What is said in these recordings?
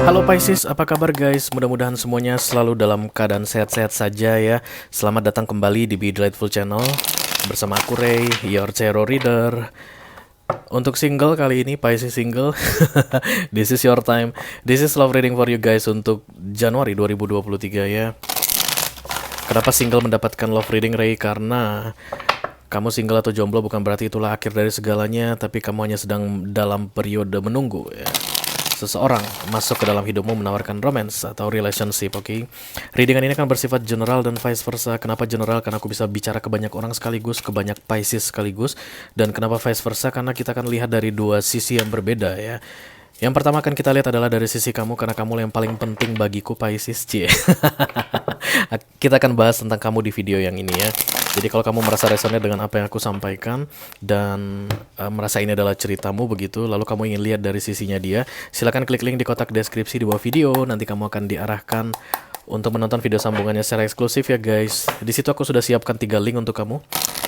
Halo Pisces, apa kabar guys? Mudah-mudahan semuanya selalu dalam keadaan sehat-sehat saja ya. Selamat datang kembali di Be Delightful Channel bersama aku Ray, your tarot reader. Untuk single kali ini, Pisces single. This is your time. This is love reading for you guys untuk Januari 2023 ya. Kenapa single mendapatkan love reading Ray? Karena kamu single atau jomblo bukan berarti itulah akhir dari segalanya, tapi kamu hanya sedang dalam periode menunggu ya. Seseorang masuk ke dalam hidupmu menawarkan romance atau relationship, oke? Readingan ini akan bersifat general dan vice versa. Kenapa general? Karena aku bisa bicara ke banyak orang sekaligus, ke banyak Pisces sekaligus. Dan kenapa vice versa? Karena kita akan lihat dari dua sisi yang berbeda ya. Yang pertama akan kita lihat adalah dari sisi kamu, karena kamu yang paling penting bagiku Pisces, cie. Kita akan bahas tentang kamu di video yang ini ya. Jadi kalau kamu merasa resonate dengan apa yang aku sampaikan dan merasa ini adalah ceritamu begitu, lalu kamu ingin lihat dari sisinya dia, silakan klik link di kotak deskripsi di bawah video. Nanti kamu akan diarahkan untuk menonton video sambungannya secara eksklusif ya guys. Di situ aku sudah siapkan 3 link untuk kamu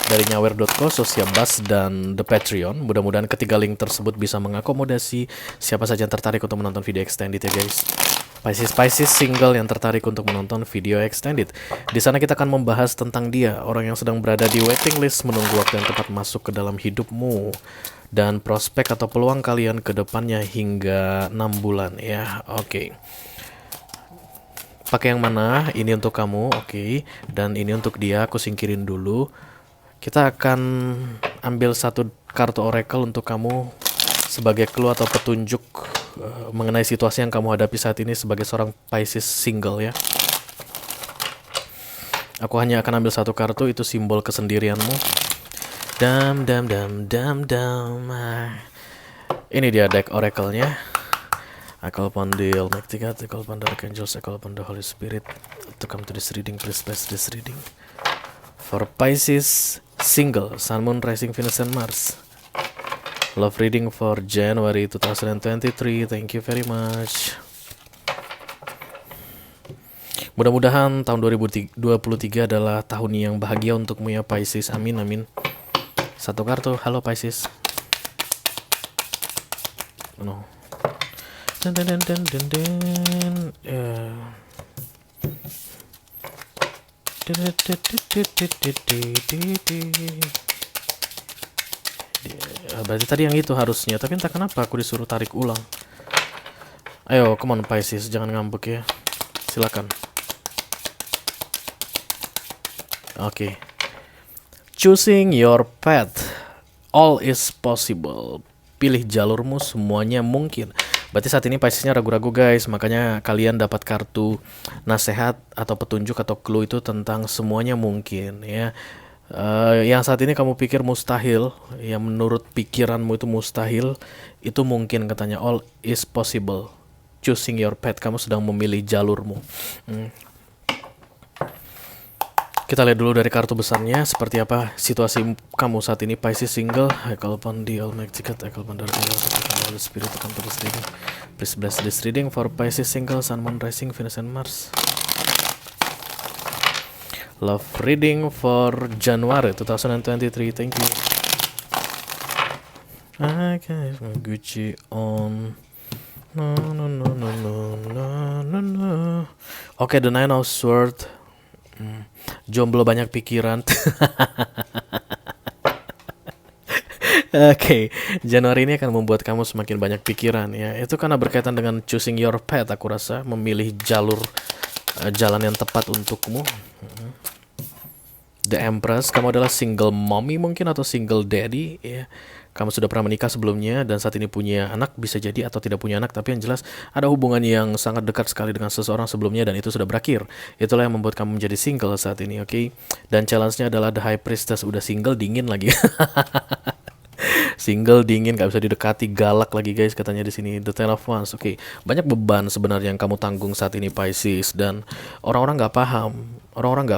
dari nyawer.co, Sosiabas, dan The Patreon. Mudah-mudahan ketiga link tersebut bisa mengakomodasi siapa saja yang tertarik untuk menonton video extended ya guys. Pisces single yang tertarik untuk menonton video extended. Di sana kita akan membahas tentang dia, orang yang sedang berada di waiting list menunggu waktu yang tepat masuk ke dalam hidupmu, dan prospek atau peluang kalian ke depannya hingga 6 bulan ya. Oke. Pakai yang mana? Ini untuk kamu, oke. Dan ini untuk dia, aku singkirin dulu. Kita akan ambil satu kartu oracle untuk kamu sebagai clue atau petunjuk mengenai situasi yang kamu hadapi saat ini sebagai seorang Pisces single ya. Aku hanya akan ambil satu kartu, itu simbol kesendirianmu. Dam. Ini dia deck oracle-nya. I call upon the Almighty God, I call upon the Archangels, I call upon the Holy Spirit to come to this reading. Please bless this reading for Pisces single, Sun, Moon, Rising, Venus, and Mars. Love reading for January 2023. Thank you very much. Mudah-mudahan tahun 2023 adalah tahun yang bahagia untukmu ya Pisces. Amin amin. Satu kartu. Halo Pisces. No. Berarti tadi yang itu harusnya, tapi entah kenapa aku disuruh tarik ulang. Ayo, come on Pisces, jangan ngambek ya. Silakan. Oke. Choosing your path, all is possible. Pilih jalurmu, semuanya mungkin. Berarti saat ini Piscesnya ragu-ragu guys, makanya kalian dapat kartu nasihat atau petunjuk atau clue itu tentang semuanya mungkin ya. Yang saat ini kamu pikir mustahil, yang menurut pikiranmu itu mustahil, itu mungkin katanya. All is possible. Choosing your path, kamu sedang memilih jalurmu. Kita lihat dulu dari kartu besarnya seperti apa situasi kamu saat ini Pisces single. I call upon the Almighty God, I call upon the Archangels, I call upon the Holy Spirit to come to this reading. Please bless this reading for Pisces single, Sun, Moon, Rising, Venus, and Mars. Love reading for January 2023. Thank you. I got my Gucci on. No. Oke, the Nine of Swords. Jomblo banyak pikiran. Oke, Januari ini akan membuat kamu semakin banyak pikiran ya. Itu karena berkaitan dengan choosing your path, aku rasa, memilih jalur jalan yang tepat untukmu. The Empress, kamu adalah single mommy mungkin atau single daddy ya. Kamu sudah pernah menikah sebelumnya dan saat ini punya anak, bisa jadi, atau tidak punya anak, tapi yang jelas ada hubungan yang sangat dekat sekali dengan seseorang sebelumnya dan itu sudah berakhir. Itulah yang membuat kamu menjadi single saat ini, oke? Dan challenge-nya adalah The High Priestess, udah single dingin lagi. Single dingin, gak bisa didekati, galak lagi guys katanya di sini. The Ten of Wands, oke. Banyak beban sebenarnya yang kamu tanggung saat ini Pisces, dan orang-orang nggak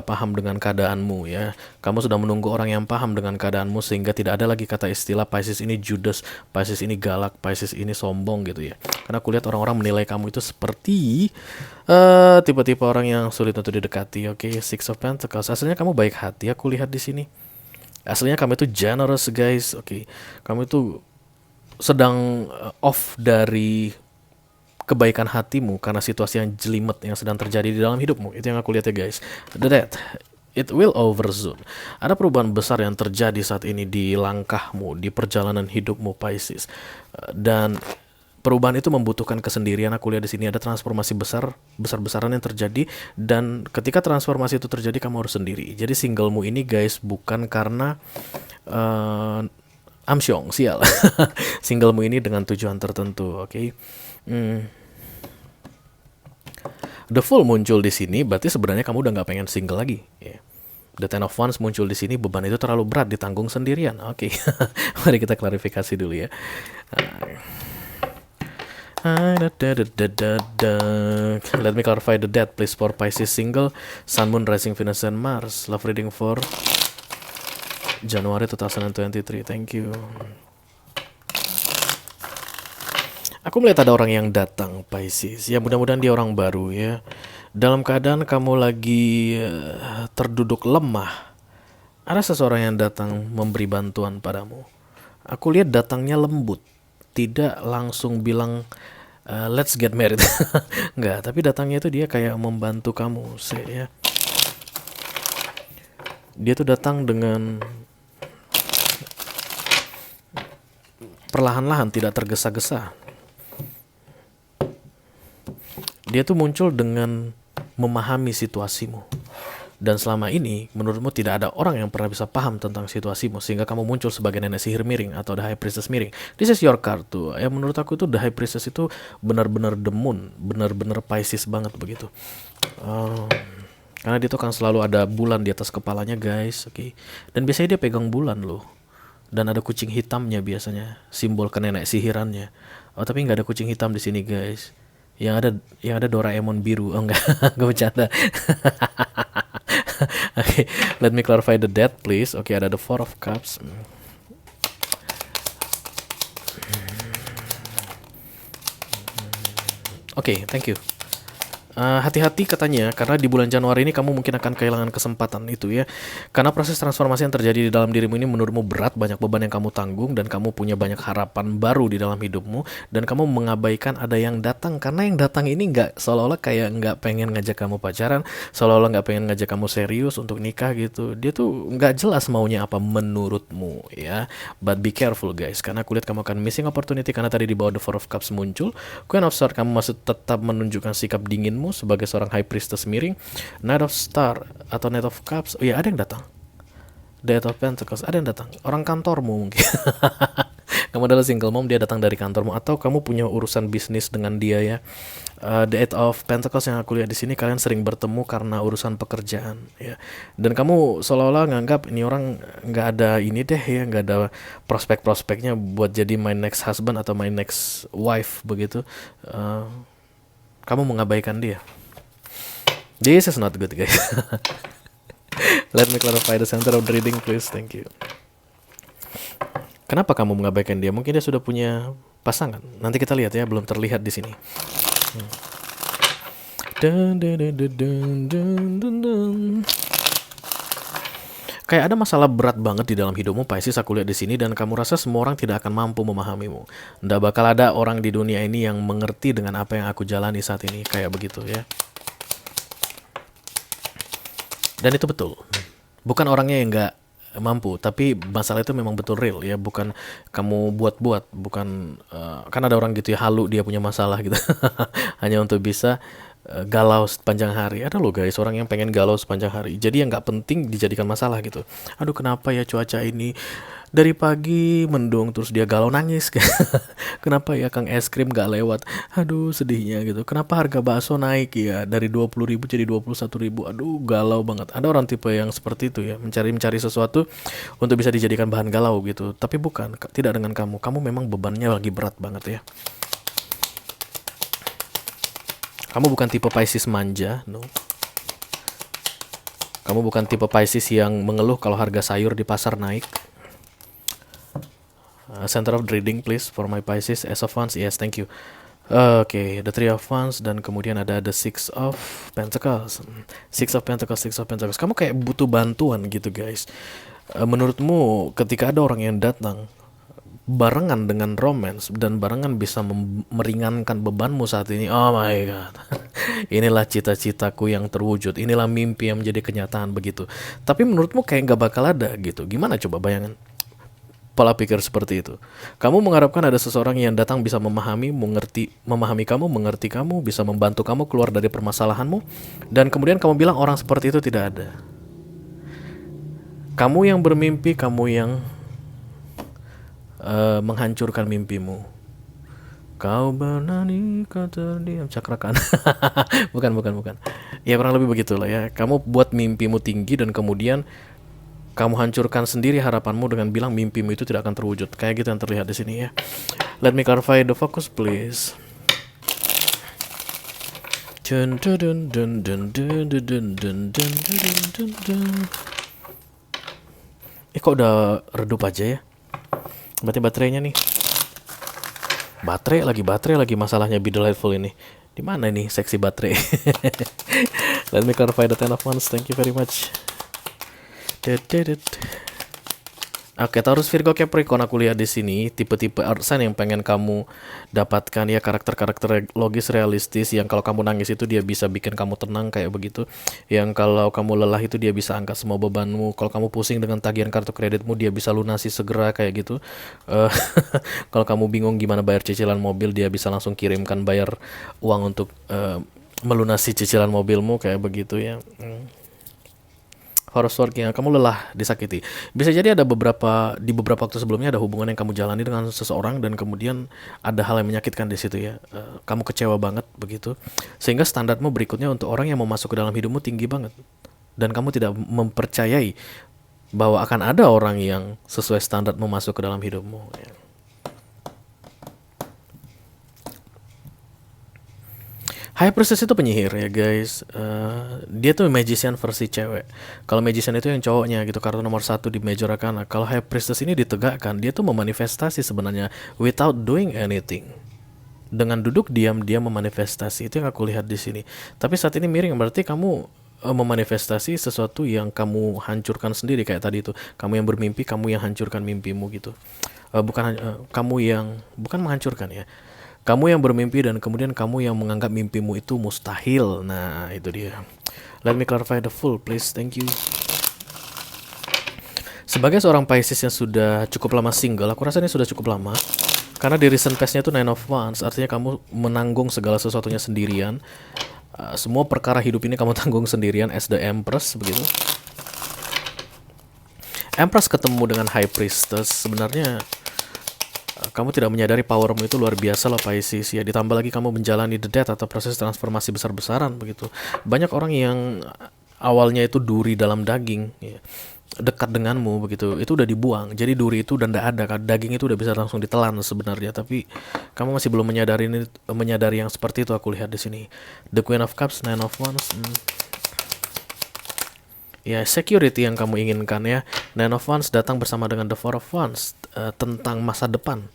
paham dengan keadaanmu ya. Kamu sudah menunggu orang yang paham dengan keadaanmu sehingga tidak ada lagi kata istilah Pisces ini judes, Pisces ini galak, Pisces ini sombong gitu ya. Karena aku lihat orang-orang menilai kamu itu seperti tipe-tipe orang yang sulit untuk didekati, oke. Six of Pentacles, asalnya kamu baik hati, aku lihat di sini. Aslinya kamu itu generous guys. Oke, kamu itu sedang off dari kebaikan hatimu karena situasi yang jelimet yang sedang terjadi di dalam hidupmu. Itu yang aku lihat ya guys. The death, it will over soon. Ada perubahan besar yang terjadi saat ini di langkahmu, di perjalanan hidupmu Pisces. Dan perubahan itu membutuhkan kesendirian. Aku lihat di sini ada transformasi besar-besaran yang terjadi, dan ketika transformasi itu terjadi kamu harus sendiri. Jadi singlemu ini guys bukan karena amsyong, sial. Singlemu ini dengan tujuan tertentu, oke? The Fool muncul di sini, berarti sebenarnya kamu udah nggak pengen single lagi. Yeah. The Ten of Wands muncul di sini, beban itu terlalu berat ditanggung sendirian. Oke, mari kita klarifikasi dulu ya. Let me clarify the death, please, for Pisces single, Sun, Moon, Rising, Venus, and Mars. Love reading for January 2023. Thank you. Aku melihat ada orang yang datang Pisces. Ya mudah-mudahan dia orang baru ya. Dalam keadaan kamu lagi terduduk lemah, ada seseorang yang datang memberi bantuan padamu. Aku lihat datangnya lembut, tidak langsung bilang let's get married. Enggak, tapi datangnya itu dia kayak membantu kamu ya. Dia tuh datang dengan perlahan-lahan, tidak tergesa-gesa. Dia tuh muncul dengan memahami situasimu. Dan selama ini, menurutmu tidak ada orang yang pernah bisa paham tentang situasimu, sehingga kamu muncul sebagai nenek sihir miring atau the high priestess miring. This is your card tuh. Ya menurut aku tuh the high priestess itu benar-benar the moon, benar-benar Pisces banget begitu. Karena dia tuh kan selalu ada bulan di atas kepalanya guys, oke. Dan biasanya dia pegang bulan loh. Dan ada kucing hitamnya biasanya, simbol kenenek sihirannya. Oh tapi nggak ada kucing hitam di sini guys. Yang ada Doraemon biru. Oh enggak, gue bercanda. Okay, let me clarify the death please. Oke, ada the Four of Cups. Oke, thank you. Hati-hati katanya, karena di bulan Januari ini kamu mungkin akan kehilangan kesempatan itu ya. Karena proses transformasi yang terjadi di dalam dirimu ini menurutmu berat, banyak beban yang kamu tanggung, dan kamu punya banyak harapan baru di dalam hidupmu, dan kamu mengabaikan ada yang datang, karena yang datang ini nggak seolah-olah kayak nggak pengen ngajak kamu pacaran, seolah-olah nggak pengen ngajak kamu serius untuk nikah gitu. Dia tuh nggak jelas maunya apa menurutmu ya. But be careful guys, karena aku lihat kamu akan missing opportunity, karena tadi di bawah the Four of Cups muncul. Queen of Swords, kamu masih tetap menunjukkan sikap dinginmu sebagai seorang high priestess miring. Knight of Star atau Knight of Cups, oh ya ada yang datang. Death of Pentacles, ada yang datang. Orang kantormu mungkin. Kamu adalah single mom, dia datang dari kantormu, atau kamu punya urusan bisnis dengan dia ya. The Eight of Pentacles yang aku lihat di sini, kalian sering bertemu karena urusan pekerjaan ya. Dan kamu seolah-olah nganggap ini orang nggak ada ini deh ya, nggak ada prospek-prospeknya buat jadi my next husband atau my next wife begitu. Kamu mengabaikan dia. This is not good guys. Let me clarify the center of the reading please. Thank you. Kenapa kamu mengabaikan dia? Mungkin dia sudah punya pasangan. Nanti kita lihat ya, belum terlihat di sini. Kayak ada masalah berat banget di dalam hidupmu Pisces, aku lihat di sini, dan kamu rasa semua orang tidak akan mampu memahamimu. Nggak bakal ada orang di dunia ini yang mengerti dengan apa yang aku jalani saat ini, kayak begitu ya. Dan itu betul. Bukan orangnya yang nggak mampu, tapi masalah itu memang betul real ya, bukan kamu buat-buat, bukan kan ada orang gitu ya, halu dia punya masalah gitu. Hanya untuk bisa galau sepanjang hari. Ada loh guys orang yang pengen galau sepanjang hari, jadi yang nggak penting dijadikan masalah gitu. Aduh kenapa ya cuaca ini dari pagi mendung, terus dia galau nangis. Kenapa ya Kang es krim gak lewat, aduh sedihnya gitu. Kenapa harga bakso naik ya dari 20.000 jadi 21.000, aduh galau banget. Ada orang tipe yang seperti itu ya, mencari sesuatu untuk bisa dijadikan bahan galau gitu. Tapi bukan, tidak dengan kamu memang bebannya lagi berat banget ya. Kamu bukan tipe Pisces manja, no. Kamu bukan tipe Pisces yang mengeluh kalau harga sayur di pasar naik. Center of reading please for my Pisces. Ace of Wands, yes thank you. Oke, the Three of Wands, dan kemudian ada the Six of Pentacles. Six of Pentacles. Kamu kayak butuh bantuan gitu guys. Menurutmu ketika ada orang yang datang barengan dengan romance dan barengan bisa meringankan bebanmu saat ini, oh my god, inilah cita-citaku yang terwujud, inilah mimpi yang menjadi kenyataan begitu. Tapi menurutmu kayak nggak bakal ada gitu. Gimana coba bayangan pola pikir seperti itu? Kamu mengharapkan ada seseorang yang datang bisa memahami kamu, mengerti kamu, bisa membantu kamu keluar dari permasalahanmu, dan kemudian kamu bilang orang seperti itu tidak ada. Kamu yang bermimpi, kamu yang menghancurkan mimpimu. Kau bernani, kau terdiam, cakrakan. Bukan. Ya kurang lebih begitulah ya. Kamu buat mimpimu tinggi dan kemudian kamu hancurkan sendiri harapanmu dengan bilang mimpimu itu tidak akan terwujud. Kayak gitu yang terlihat di sini ya. Let me clarify the focus please. Kok udah redup aja ya? Berarti baterainya nih. Baterai lagi masalahnya Be Delightful ini. Di mana ini seksi baterai? Let me clarify the 10 of wands. Thank you very much. Oke, Taurus, Virgo, Capricorn, aku lihat di sini tipe-tipe sign yang pengen kamu dapatkan ya, karakter-karakter logis realistis yang kalau kamu nangis itu dia bisa bikin kamu tenang kayak begitu. Yang kalau kamu lelah itu dia bisa angkat semua bebanmu. Kalau kamu pusing dengan tagihan kartu kreditmu dia bisa lunasi segera kayak gitu. Kalau kamu bingung gimana bayar cicilan mobil dia bisa langsung kirimkan bayar uang untuk melunasi cicilan mobilmu kayak begitu ya. Horoswork yang kamu lelah, disakiti. Bisa jadi ada di beberapa waktu sebelumnya ada hubungan yang kamu jalani dengan seseorang dan kemudian ada hal yang menyakitkan di situ ya. Kamu kecewa banget begitu. Sehingga standarmu berikutnya untuk orang yang mau masuk ke dalam hidupmu tinggi banget. Dan kamu tidak mempercayai bahwa akan ada orang yang sesuai standarmu masuk ke dalam hidupmu ya. High Priestess itu penyihir ya guys. Dia tuh magician versi cewek. Kalau magician itu yang cowoknya gitu, kartu nomor 1 di Major Arcana. Kalau High Priestess ini ditegakkan, dia tuh memanifestasi sebenarnya without doing anything. Dengan duduk diam dia memanifestasi. Itu yang aku lihat di sini. Tapi saat ini miring, berarti kamu memanifestasi sesuatu yang kamu hancurkan sendiri kayak tadi itu. Kamu yang bermimpi, kamu yang hancurkan mimpimu gitu. Bukan menghancurkan ya. Kamu yang bermimpi dan kemudian kamu yang menganggap mimpimu itu mustahil. Nah, itu dia. Let me clarify the full, please. Thank you. Sebagai seorang Pisces yang sudah cukup lama single, aku rasa ini sudah cukup lama. Karena di recent past-nya itu 9 of Wands, artinya kamu menanggung segala sesuatunya sendirian. Semua perkara hidup ini kamu tanggung sendirian as the Empress, begitu. Empress ketemu dengan High Priestess, sebenarnya kamu tidak menyadari powermu itu luar biasa loh Pisces ya. Ditambah lagi kamu menjalani the death atau proses transformasi besar-besaran begitu. Banyak orang yang awalnya itu duri dalam daging ya, dekat denganmu begitu, itu udah dibuang. Jadi duri itu udah nggak ada kan, daging itu udah bisa langsung ditelan sebenarnya. Tapi kamu masih belum menyadari yang seperti itu. Aku lihat di sini The Queen of Cups, 9 of Wands. Ya, security yang kamu inginkan ya. 9 of Wands datang bersama dengan The Four of Wands, tentang masa depan.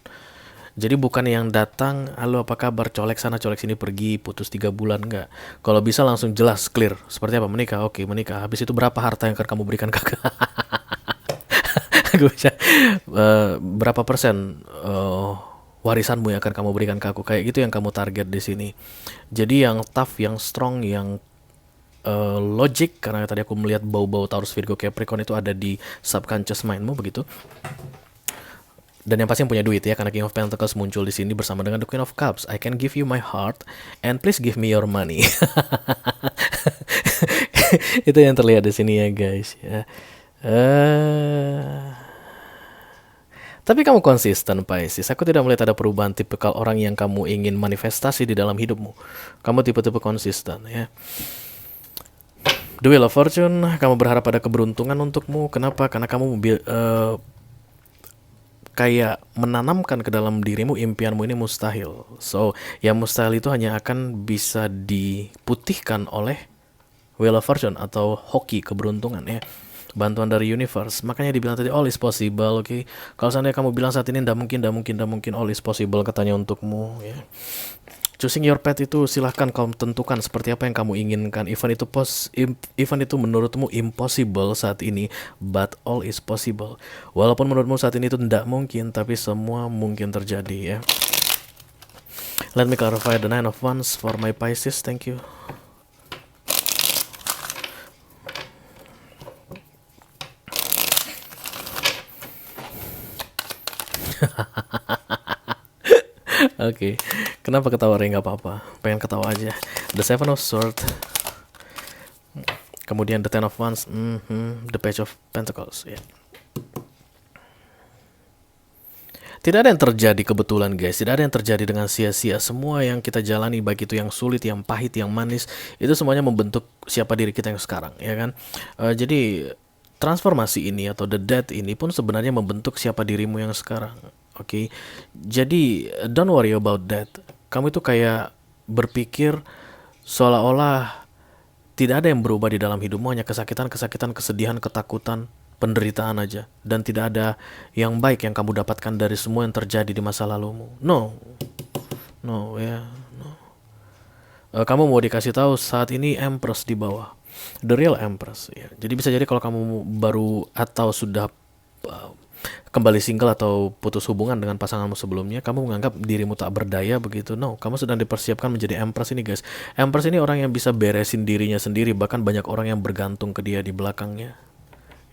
Jadi bukan yang datang, halo apa kabar, colek sana colek sini, pergi putus 3 bulan, enggak. Kalau bisa langsung jelas, clear. Seperti apa, menikah, oke menikah. Habis itu berapa harta yang akan kamu berikan kakak? Berapa persen warisanmu yang akan kamu berikan ke aku, kayak gitu yang kamu target di sini. Jadi yang tough, yang strong, yang logic, karena tadi aku melihat bau-bau Taurus, Virgo, Capricorn itu ada di subconscious mindmu begitu. Dan yang pasti yang punya duit ya, karena King of Pentacles muncul di sini bersama dengan The Queen of Cups. I can give you my heart and please give me your money. Itu yang terlihat di sini ya guys ya. Tapi kamu konsisten Pisces. Aku tidak melihat ada perubahan tipikal orang yang kamu ingin manifestasi di dalam hidupmu. Kamu tipe-tipe konsisten ya. The Wheel of Fortune, kamu berharap ada keberuntungan untukmu. Kenapa? Karena kamu kayak menanamkan ke dalam dirimu impianmu ini mustahil. So, yang mustahil itu hanya akan bisa diputihkan oleh Wheel of Fortune atau hoki keberuntungan ya. Bantuan dari universe. Makanya dibilang tadi all is possible, oke. Kalau seandainya kamu bilang saat ini ndak mungkin, all is possible katanya untukmu ya. Choosing your path itu silahkan kamu tentukan seperti apa yang kamu inginkan. Even itu menurutmu impossible saat ini, but all is possible. Walaupun menurutmu saat ini itu tidak mungkin, tapi semua mungkin terjadi ya. Let me clarify the Nine of Wands for my Pisces. Thank you. Oke, kenapa ketawa Ray? Nggak apa-apa, pengen ketawa aja. The Seven of Swords, kemudian the Ten of Wands, the Page of Pentacles. Yeah. Tidak ada yang terjadi kebetulan guys, tidak ada yang terjadi dengan sia-sia. Semua yang kita jalani, baik itu yang sulit, yang pahit, yang manis, itu semuanya membentuk siapa diri kita yang sekarang, ya kan? Jadi transformasi ini atau the death ini pun sebenarnya membentuk siapa dirimu yang sekarang. Oke, jadi don't worry about that. Kamu itu kayak berpikir seolah-olah tidak ada yang berubah di dalam hidupmu, hanya kesakitan, kesedihan, ketakutan, penderitaan aja, dan tidak ada yang baik yang kamu dapatkan dari semua yang terjadi di masa lalumu. No, ya, no. Kamu mau dikasih tahu saat ini Empress di bawah, the real Empress. Ya. Jadi bisa jadi kalau kamu baru atau sudah kembali single atau putus hubungan dengan pasanganmu sebelumnya, kamu menganggap dirimu tak berdaya begitu. No, kamu sedang dipersiapkan menjadi Empress ini guys. Empress ini orang yang bisa beresin dirinya sendiri, bahkan banyak orang yang bergantung ke dia di belakangnya.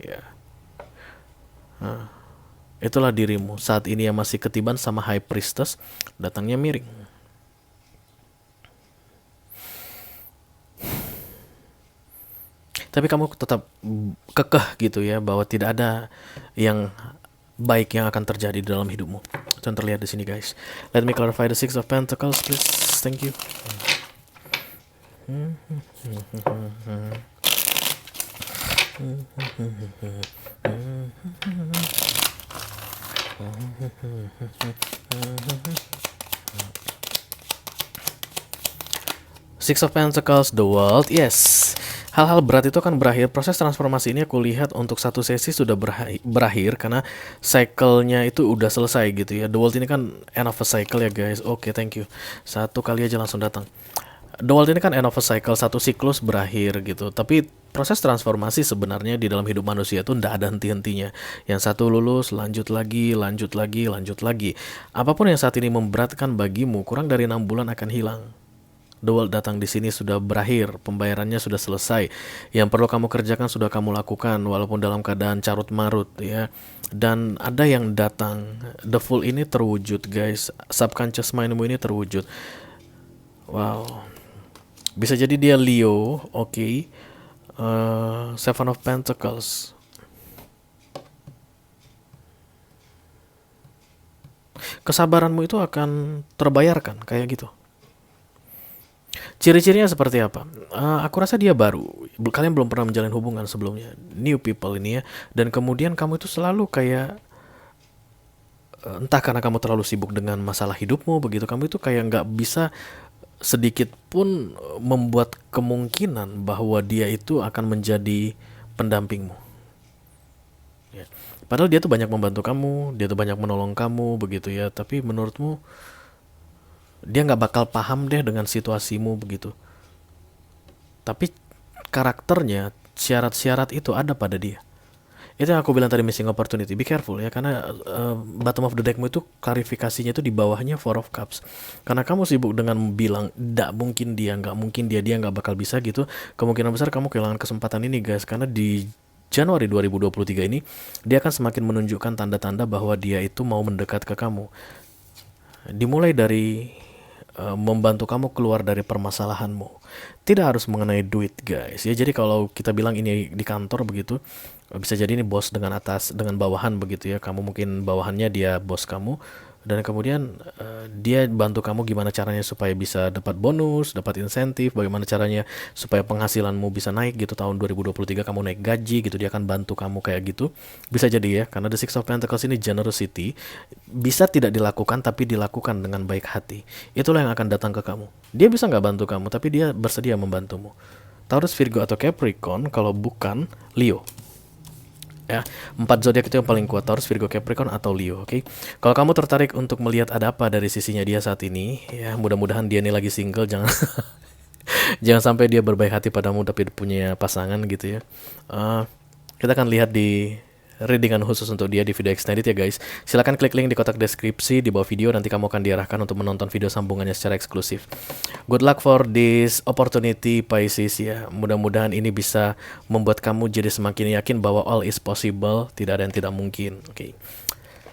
Ya. Nah, itulah dirimu saat ini yang masih ketiban sama High Priestess, datangnya miring. Tapi kamu tetap kekeh gitu ya, bahwa tidak ada yang baik yang akan terjadi di dalam hidupmu. Itu yang terlihat di sini guys. Let me clarify the Six of Pentacles please. Thank you. Six of Pentacles, the World, yes. Hal-hal berat itu akan berakhir. Proses transformasi ini aku lihat untuk satu sesi sudah berakhir karena cycle-nya itu udah selesai gitu ya. The World ini kan end of a cycle ya guys. Oke, thank you. Satu kali aja langsung datang. The World ini kan end of a cycle, satu siklus berakhir gitu. Tapi proses transformasi sebenarnya di dalam hidup manusia itu tidak ada henti-hentinya. Yang satu lulus, lanjut lagi, lanjut lagi, lanjut lagi. Apapun yang saat ini memberatkan bagimu, kurang dari 6 bulan akan hilang. The World datang di sini sudah berakhir, pembayarannya sudah selesai. Yang perlu kamu kerjakan sudah kamu lakukan, walaupun dalam keadaan carut marut ya. Dan ada yang datang, the Fool ini terwujud guys, subconscious mindmu ini terwujud. Wow, bisa jadi dia Leo, oke. Seven of Pentacles. Kesabaranmu itu akan terbayarkan kayak gitu. Ciri-cirinya seperti apa? Aku rasa dia baru. Kalian belum pernah menjalin hubungan sebelumnya. New people ini ya. Dan kemudian kamu itu selalu kayak entah karena kamu terlalu sibuk dengan masalah hidupmu begitu, kamu itu kayak nggak bisa sedikit pun membuat kemungkinan bahwa dia itu akan menjadi pendampingmu. Ya. Padahal dia tuh banyak membantu kamu, dia tuh banyak menolong kamu begitu ya. Tapi menurutmu dia nggak bakal paham deh dengan situasimu begitu. Tapi karakternya, syarat-syarat itu ada pada dia. Itu yang aku bilang tadi, missing opportunity. Be careful ya, karena bottom of the deckmu itu klarifikasinya itu di bawahnya Four of Cups. Karena kamu sibuk dengan bilang nggak mungkin dia, nggak mungkin dia nggak bakal bisa gitu. Kemungkinan besar kamu kehilangan kesempatan ini guys, karena di Januari 2023 ini dia akan semakin menunjukkan tanda-tanda bahwa dia itu mau mendekat ke kamu. Dimulai dari membantu kamu keluar dari permasalahanmu. Tidak harus mengenai duit guys ya. Jadi kalau kita bilang ini di kantor begitu, bisa jadi ini bos dengan atas dengan bawahan begitu ya. Kamu mungkin bawahannya, dia bos kamu. Dan kemudian dia bantu kamu gimana caranya supaya bisa dapat bonus, dapat insentif, bagaimana caranya supaya penghasilanmu bisa naik gitu. Tahun 2023 kamu naik gaji gitu, dia akan bantu kamu kayak gitu. Bisa jadi ya, karena The Six of Pentacles ini generosity, bisa tidak dilakukan tapi dilakukan dengan baik hati. Itulah yang akan datang ke kamu. Dia bisa nggak bantu kamu, tapi dia bersedia membantumu. Taurus, Virgo atau Capricorn, kalau bukan Leo. ya. 4 zodiak itu yang paling kuat, Taurus, Virgo, Capricorn atau Leo, oke. Kalau kamu tertarik untuk melihat ada apa dari sisinya dia saat ini, ya mudah-mudahan dia ini lagi single, jangan jangan sampai dia berbaik hati padamu tapi punya pasangan gitu ya. Eh, kita akan lihat di readingan khusus untuk dia di video extended ya guys. Silahkan klik link di kotak deskripsi di bawah video, nanti kamu akan diarahkan untuk menonton video sambungannya secara eksklusif. Good luck for this opportunity Pisces ya. Mudah-mudahan ini bisa membuat kamu jadi semakin yakin bahwa all is possible, tidak ada yang tidak mungkin. Oke.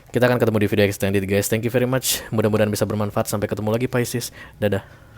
Kita akan ketemu di video extended guys. Thank you very much. Mudah-mudahan bisa bermanfaat. Sampai ketemu lagi Pisces. Dadah.